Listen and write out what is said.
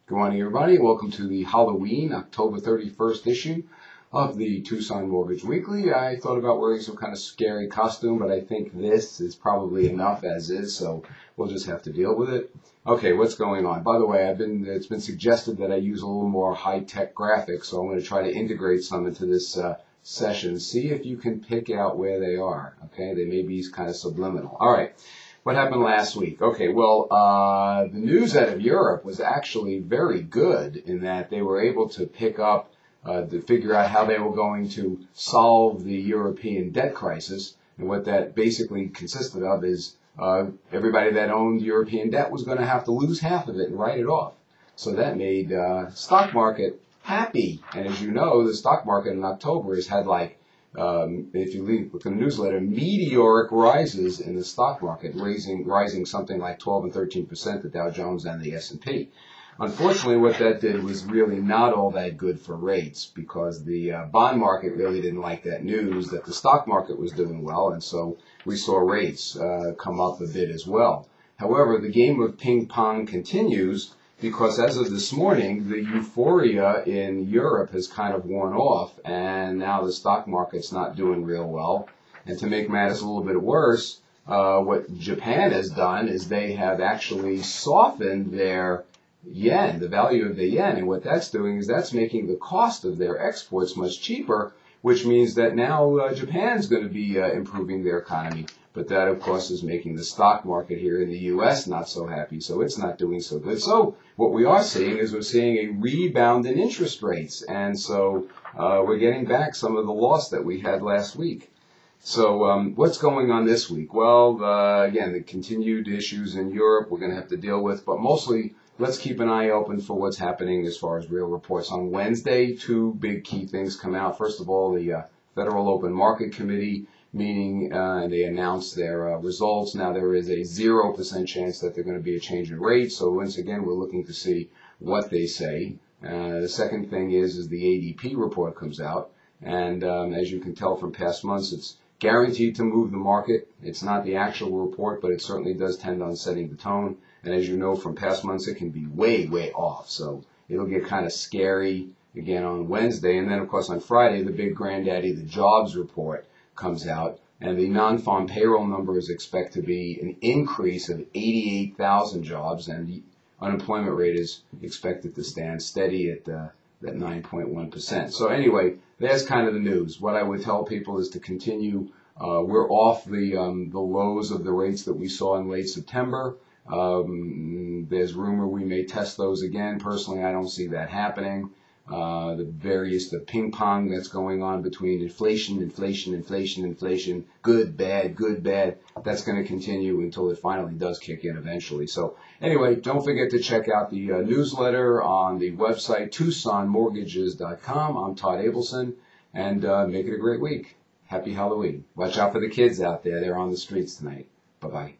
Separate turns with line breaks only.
Good morning, everybody. Welcome to the Halloween, October 31st issue of the Tucson Mortgage Weekly. I thought about wearing some kind of scary costume, but I think this is probably enough as is, so we'll just have to deal with it. Okay, what's going on? By the way, it's been suggested that I use a little more high-tech graphics, so I'm going to try to integrate some into this session. See if you can pick out where they are. Okay, they may be kind of subliminal. All right. What happened last week? Okay, well, the news out of Europe was actually very good in that they were able to pick up, to figure out how they were going to solve the European debt crisis. And what that basically consisted of is everybody that owned European debt was going to have to lose half of it and write it off. So that made stock market happy. And as you know, the stock market in October has had like, if you look in the newsletter, meteoric rises in the stock market, rising something like 12 and 13%, the Dow Jones and the S&P. Unfortunately, what that did was really not all that good for rates because the bond market really didn't like that news that the stock market was doing well, and so we saw rates come up a bit as well. However, the game of ping pong continues because as of this morning, the euphoria in Europe has kind of worn off, and now the stock market's not doing real well. And to make matters a little bit worse, what Japan has done is they have actually softened their yen, the value of the yen, and what that's doing is that's making the cost of their exports much cheaper, which means that now Japan's going to be improving their economy. But that, of course, is making the stock market here in the U.S. not so happy, so it's not doing so good. So what we are seeing is we're seeing a rebound in interest rates, and so we're getting back some of the loss that we had last week. So what's going on this week? Well, again, the continued issues in Europe we're going to have to deal with, but mostly let's keep an eye open for what's happening as far as real reports. On Wednesday, two big key things come out. First of all, the Federal Open Market Committee meeting, and they announced their results. Now there is a 0% chance that there's going to be a change in rates. So once again, we're looking to see what they say. The second thing is the ADP report comes out, and as you can tell from past months, it's guaranteed to move the market. It's not the actual report, but it certainly does tend on setting the tone. And as you know from past months, it can be way, way off. So it'll get kind of scary again on Wednesday. And then, of course, on Friday, the big granddaddy, the jobs report, comes out. And the non-farm payroll numbers expect to be an increase of 88,000 jobs. And the unemployment rate is expected to stand steady at that 9.1%. So anyway, that's kind of the news. What I would tell people is to continue. We're off the lows of the rates that we saw in late September. There's rumor we may test those again. Personally, I don't see that happening. The ping pong that's going on between inflation, good, bad, that's going to continue until it finally does kick in eventually. So anyway, don't forget to check out the newsletter on the website, TucsonMortgages.com. I'm Todd Abelson, and make it a great week. Happy Halloween. Watch out for the kids out there. They're on the streets tonight. Bye-bye.